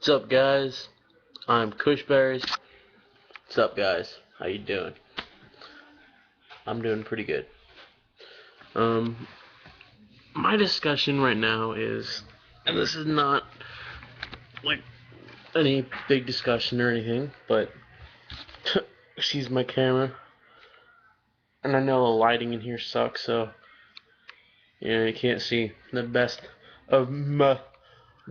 What's up, guys? I'm Cushberries. What's up, guys? How you doing? I'm doing pretty good. Um, my discussion right now is, and this is not like any big discussion or anything, but she's my camera, and I know the lighting in here sucks, so you can't see the best of my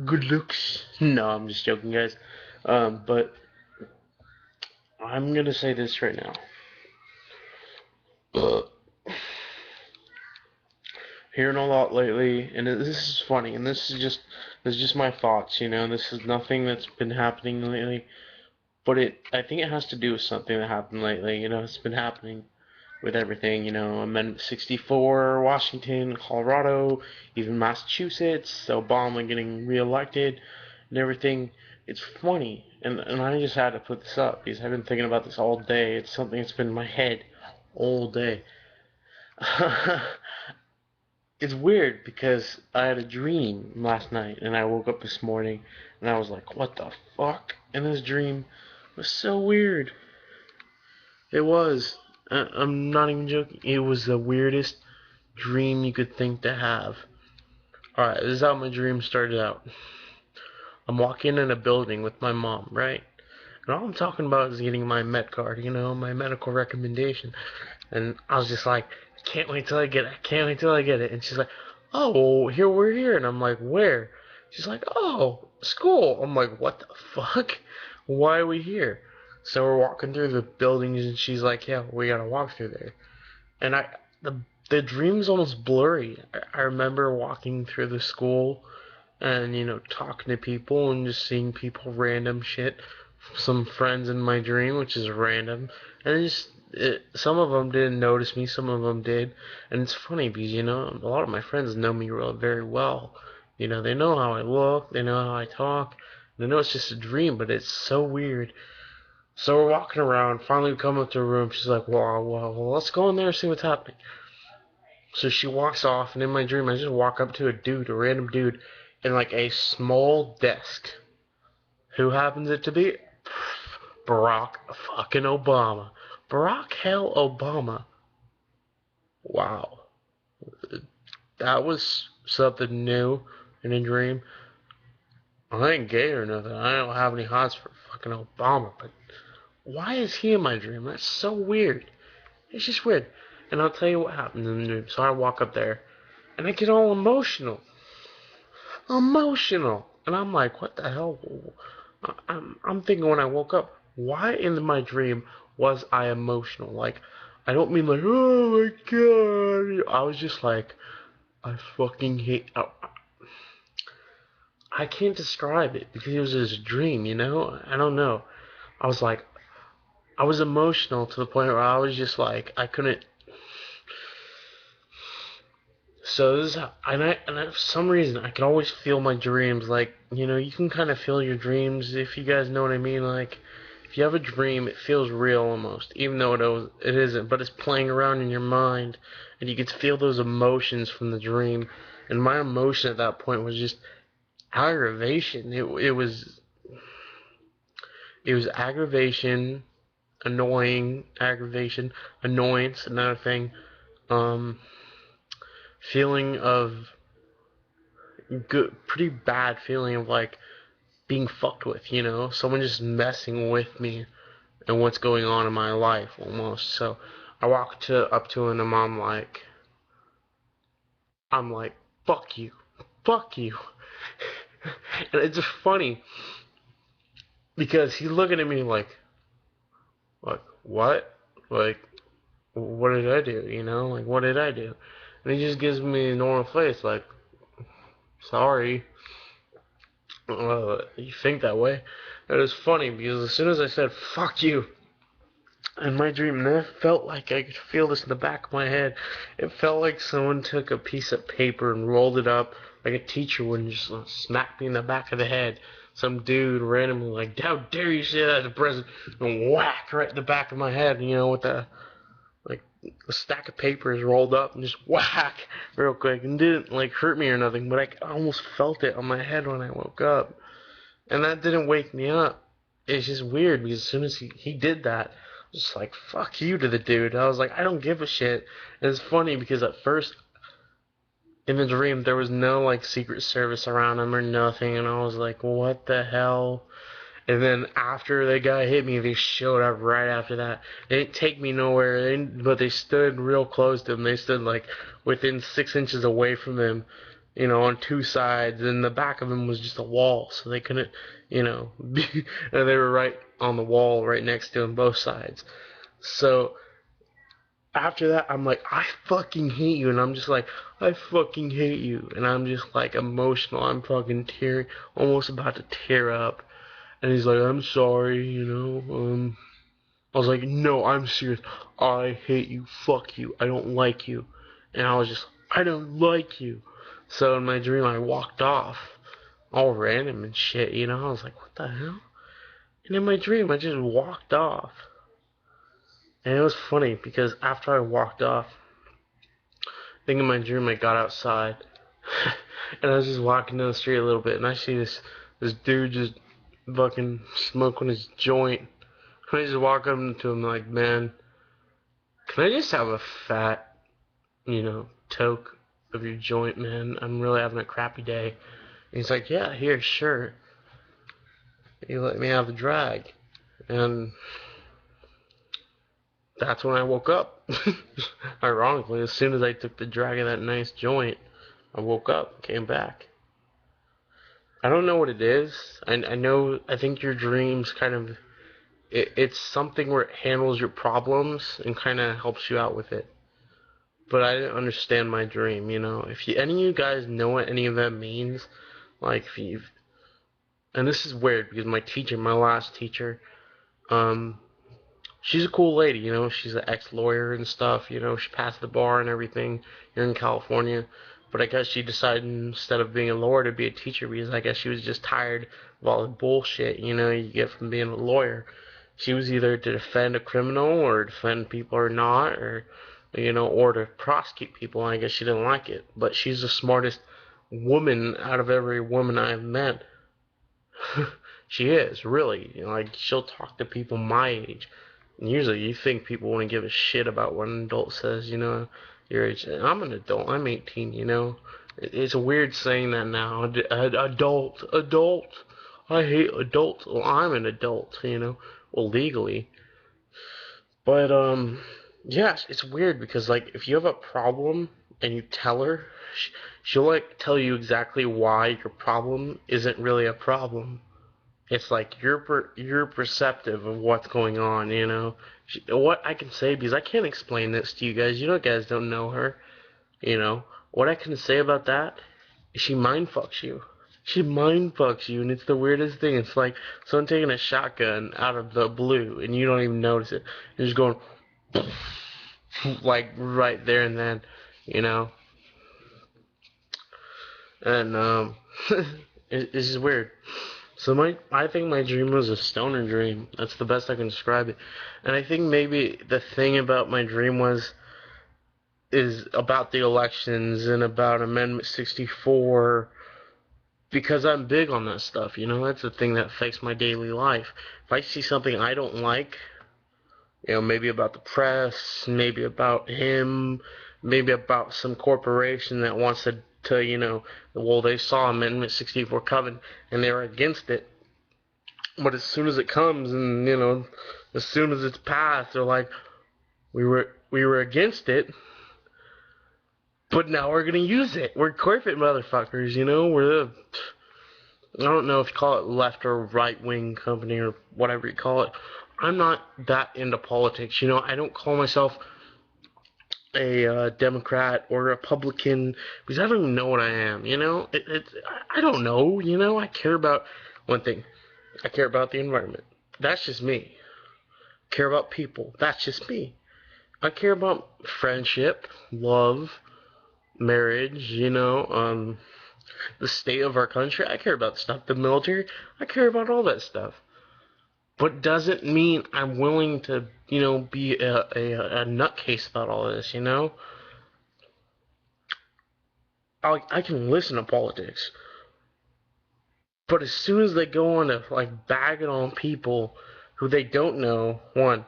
good looks. No, I'm just joking, guys. But I'm gonna say this right now. Hearing a lot lately, and this is funny, and this is just my thoughts, This is nothing that's been happening lately, but I think it has to do with something that happened lately. It's been happening with everything. Amendment 64, Washington, Colorado, even Massachusetts, Obama getting reelected, and everything. It's funny, and I just had to put this up because I've been thinking about this all day. It's something that's been in my head all day. It's weird because I had a dream last night and I woke up this morning and I was like, what the fuck? And this dream was so weird. It was. I'm not even joking. It was the weirdest dream you could think to have. Alright, this is how my dream started out. I'm walking in a building with my mom, right? And all I'm talking about is getting my Met card, my medical recommendation. And I was just like, I can't wait till I get it. I can't wait till I get it. And she's like, oh, well, we're here. And I'm like, where? She's like, oh, school. I'm like, what the fuck? Why are we here? So we're walking through the buildings, and she's like, yeah, we gotta walk through there. And the dream's almost blurry. I remember walking through the school and, talking to people and just seeing people random shit. Some friends in my dream, which is random. And some of them didn't notice me, some of them did. And it's funny because, a lot of my friends know me very well. They know how I look, they know how I talk. They know it's just a dream, but it's so weird. So we're walking around. Finally, we come up to a room. She's like, well, let's go in there and see what's happening. So she walks off, and in my dream, I just walk up to a random dude, in like a small desk. Who happens it to be? Barack fucking Obama. Barack hell Obama. Wow. That was something new in a dream. I ain't gay or nothing. I don't have any hots for fucking Obama, but why is he in my dream? That's so weird. It's just weird. And I'll tell you what happens in the dream. So I walk up there, and I get all emotional. Emotional. And I'm like, what the hell? I'm thinking when I woke up, why in my dream was I emotional? Like, I don't mean like, oh my god. I was just like, I fucking hate. I can't describe it because it was just a dream, I don't know. I was like, I was emotional to the point where I was just like, I couldn't. So this is how, and for some reason I can always feel my dreams. Like, you can kind of feel your dreams if you guys know what I mean. Like, if you have a dream, it feels real almost, even though it isn't. But it's playing around in your mind, and you can feel those emotions from the dream. And my emotion at that point was just aggravation. It was aggravation, aggravation, annoyance, another thing. Um, Feeling of good, pretty bad feeling of like being fucked with, someone just messing with me and what's going on in my life almost. So I walk up to him and I'm like, fuck you, fuck you. And it's just funny because he's looking at me like what? Like, what did I do? Like, what did I do? And he just gives me a normal face, like, sorry. You think that way? That is funny because as soon as I said fuck you in my dream, and it felt like I could feel this in the back of my head. It felt like someone took a piece of paper and rolled it up like a teacher would and just smack me in the back of the head. Some dude randomly like, how dare you say that to the president? And whack right in the back of my head, with like a stack of papers rolled up and just whack real quick and didn't like hurt me or nothing, but I almost felt it on my head when I woke up. And that didn't wake me up. It's just weird because as soon as he did that, I was just like, fuck you to the dude. I was like, I don't give a shit. And it's funny because at first in the dream there was no like Secret Service around him or nothing, and I was like, what the hell? And then after the guy hit me, they showed up right after that. They didn't take me nowhere, but they stood real close to him. They stood like within 6 inches away from him, on two sides, and the back of him was just a wall, so they couldn't, be, and they were right on the wall, right next to him, both sides. So after that, I'm like, I fucking hate you, and I'm just like, I fucking hate you, and I'm just like emotional. I'm fucking tearing, almost about to tear up. And he's like, I'm sorry, I was like, no, I'm serious. I hate you. Fuck you. I don't like you. And I was just, I don't like you. So in my dream, I walked off, all random and shit, I was like, what the hell? And in my dream, I just walked off. And it was funny because after I walked off, I think in my dream I got outside. And I was just walking down the street a little bit, and I see this dude just fucking smoking his joint. And I just walk up to him like, man, can I just have a fat, toke of your joint, man? I'm really having a crappy day. And he's like, yeah, here, sure. He let me have the drag. And that's when I woke up. Ironically, as soon as I took the drag of that nice joint, I woke up, came back. I don't know what it is. I think your dreams kind of, it's something where it handles your problems and kind of helps you out with it. But I didn't understand my dream, If any of you guys know what any of that means, like if you've, and this is weird because my last teacher, um, she's a cool lady, She's an ex-lawyer and stuff, She passed the bar and everything here in California. But I guess she decided instead of being a lawyer to be a teacher because I guess she was just tired of all the bullshit, you get from being a lawyer. She was either to defend a criminal or defend people or not, or to prosecute people. And I guess she didn't like it. But she's the smartest woman out of every woman I've met. She is, really. Like, she'll talk to people my age. And usually you think people wouldn't give a shit about what an adult says, your age. I'm an adult. I'm 18, It's weird saying that now. Adult. I hate adults. Well, I'm an adult, Well, legally. But, yes, it's weird because, like, if you have a problem and you tell her, she'll, like, tell you exactly why your problem isn't really a problem. It's like you're perceptive of what's going on, What I can say, because I can't explain this to you guys. You guys don't know her, What I can say about that is she mind fucks you. She mind fucks you, and it's the weirdest thing. It's like someone taking a shotgun out of the blue, and you don't even notice it. You're just going, like, right there and then, you know? And, it's just weird. So I think my dream was a stoner dream. That's the best I can describe it. And I think maybe the thing about my dream is about the elections and about Amendment 64, because I'm big on that stuff, That's the thing that affects my daily life. If I see something I don't like, maybe about the press, maybe about him, maybe about some corporation that wants well, they saw Amendment 64 coming and they were against it. But as soon as it comes and, as soon as it's passed, they're like, we were against it, but now we're gonna use it. We're corporate motherfuckers, We're the, I don't know if you call it left or right wing company or whatever you call it. I'm not that into politics, I don't call myself a Democrat or Republican because I don't even know what I am, I don't know, I care about one thing. I care about the environment. That's just me. I care about people. That's just me. I care about friendship, love, marriage, the state of our country. I care about stuff. The military. I care about all that stuff. But doesn't mean I'm willing to, be a nutcase about all this, I can listen to politics. But as soon as they go on to like bagging on people who they don't know, one,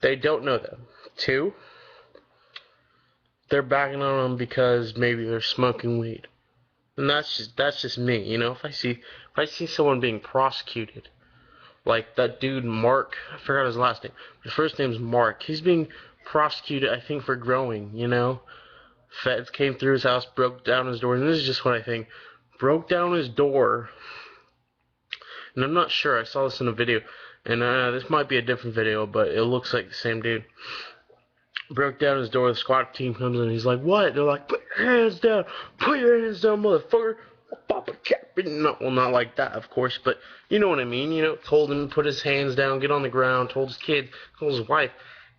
they don't know them. Two, they're bagging on them because maybe they're smoking weed. And that's just me, you know. If I see someone being prosecuted, like that dude Mark, I forgot his last name. His first name's Mark. He's being prosecuted, I think, for growing, you know. Feds came through his house, broke down his door, and this is just what I think. Broke down his door, and I'm not sure, I saw this in a video, and this might be a different video, but it looks like the same dude. Broke down his door, the SWAT team comes in, he's like, what? They're like, put your hands down, motherfucker. I'll pop a cap. Well, not like that, of course, but you know what I mean, you know, told him to put his hands down, get on the ground, told his kid, told his wife.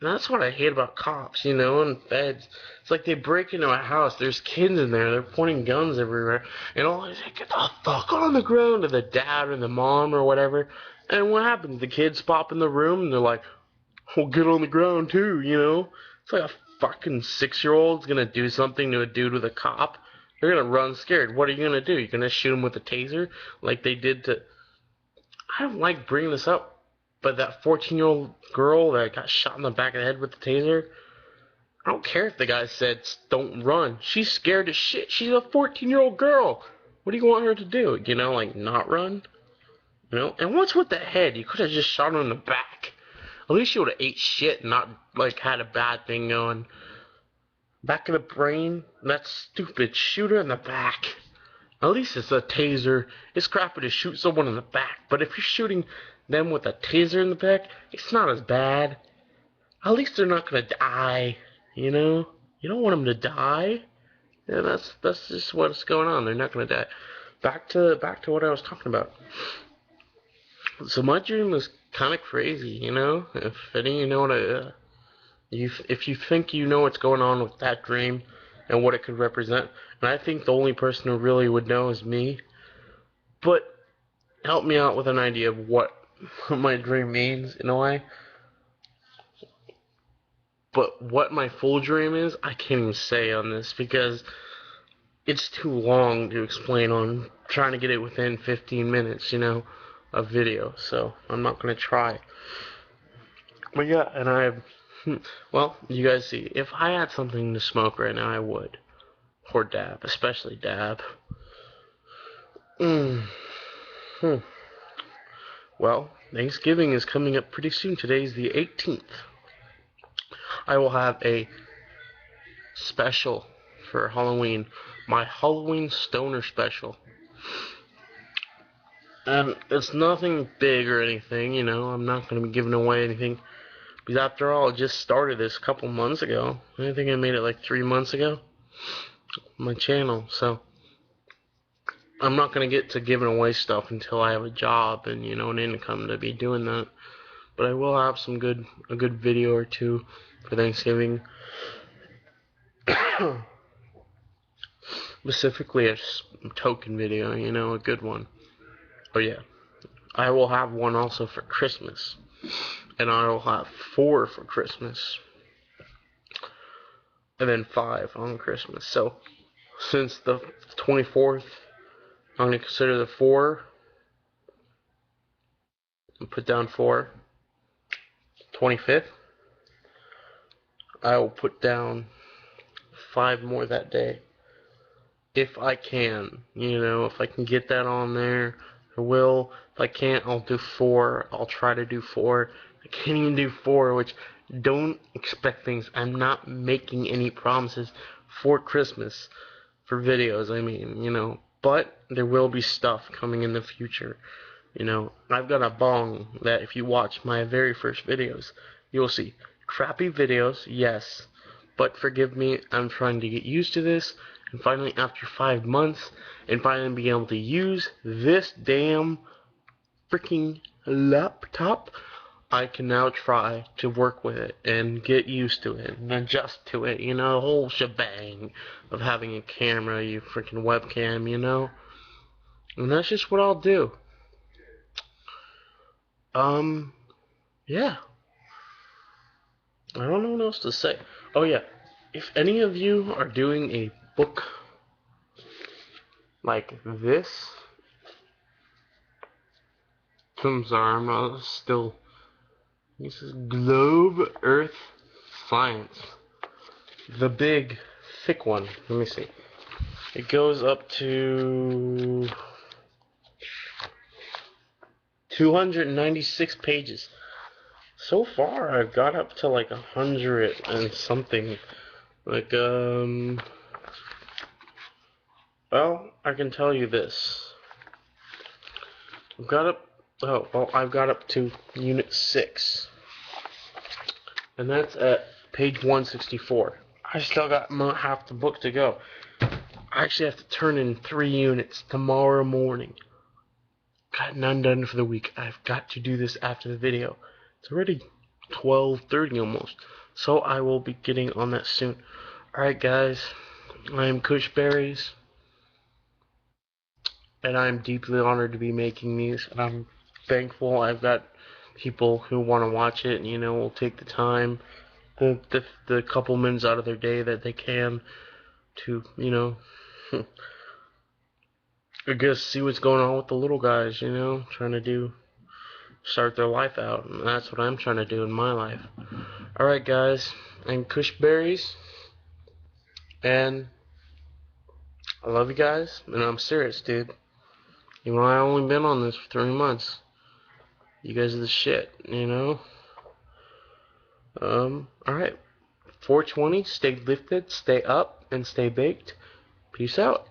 And that's what I hate about cops, you know, and feds. It's like they break into a house, there's kids in there, they're pointing guns everywhere, and all they say, get the fuck on the ground, to the dad or the mom or whatever. And what happens? The kids pop in the room, and they're like, well, get on the ground too, you know? It's like a fucking 6-year-old's gonna do something to a dude with a cop. They're gonna run scared. What are you gonna do? You're gonna shoot him with a taser? Like they did to... I don't like bringing this up, but that 14-year-old girl that got shot in the back of the head with the taser, I don't care if the guy said, don't run. She's scared as shit. She's a 14-year-old girl. What do you want her to do? You know, like, not run? You know? And what's with the head? You could have just shot her in the back. At least you would have ate shit and not, like, had a bad thing going. Back of the brain? That's stupid. Shoot her in the back. At least it's a taser. It's crappy to shoot someone in the back. But if you're shooting them with a taser in the back, it's not as bad. At least they're not gonna die. You know? You don't want them to die. Yeah, that's just what's going on. They're not gonna die. Back to what I was talking about. So my dream was kind of crazy, you know. If any of you know what if you think you know what's going on with that dream and what it could represent, and I think the only person who really would know is me. But help me out with an idea of what my dream means in a way. But what my full dream is, I can't even say on this because it's too long to explain on trying to get it within 15 minutes, you know, of video. So I'm not gonna try. But yeah, and well, you guys see, if I had something to smoke right now, I would. Or dab, especially dab. Well, Thanksgiving is coming up pretty soon. Today's the 18th. I will have a special for Halloween. My Halloween Stoner special. And it's nothing big or anything, you know. I'm not going to be giving away anything. Because after all, I just started this a couple months ago. I think I made it like 3 months ago. My channel. So I'm not going to get to giving away stuff until I have a job and, you know, an income to be doing that. But I will have a good video or two for Thanksgiving. Specifically a token video, you know, a good one. Oh yeah. I will have one also for Christmas. And I will have 4 for Christmas. And then 5 on Christmas. So, since the 24th, I'm going to consider the 4. And put down 4. 25th, I will put down 5 more that day. If I can, you know, if I can get that on there, I will. If I can't, I'll do 4. I'll try to do 4. I can't even do 4, which don't expect things. I'm not making any promises for Christmas, for videos, I mean, you know. But there will be stuff coming in the future. You know, I've got a bong that if you watch my very first videos, you'll see crappy videos, yes, but forgive me, I'm trying to get used to this, and finally after 5 months, and finally being able to use this damn freaking laptop, I can now try to work with it and get used to it and adjust to it, you know, the whole shebang of having a camera, you freaking webcam, you know, and that's just what I'll do. Yeah. I don't know what else to say. Oh, yeah. If any of you are doing a book like this, systems are. I'm not still. This is Globe Earth Science. The big, thick one. Let me see. It goes up to 296 pages. So far, I've got up to like 100 and something. Like, well, I can tell you this. I've got up, oh, well, I've got up to Unit 6. And that's at page 164. I still got half the book to go. I actually have to turn in 3 units tomorrow morning. Got none done for the week. I've got to do this after the video. It's already 12:30 almost. So I will be getting on that soon. Alright guys, I am Kushberries. And I'm deeply honored to be making these. And I'm thankful I've got people who want to watch it and, you know, will take the time, the couple minutes out of their day that they can to, you know, I guess see what's going on with the little guys, you know, trying to start their life out, and that's what I'm trying to do in my life. Alright guys, I'm Kushberries, and I love you guys, and I'm serious, dude. You know, I only been on this for 3 months. You guys are the shit, you know? Alright. 420, stay lifted, stay up, and stay baked. Peace out.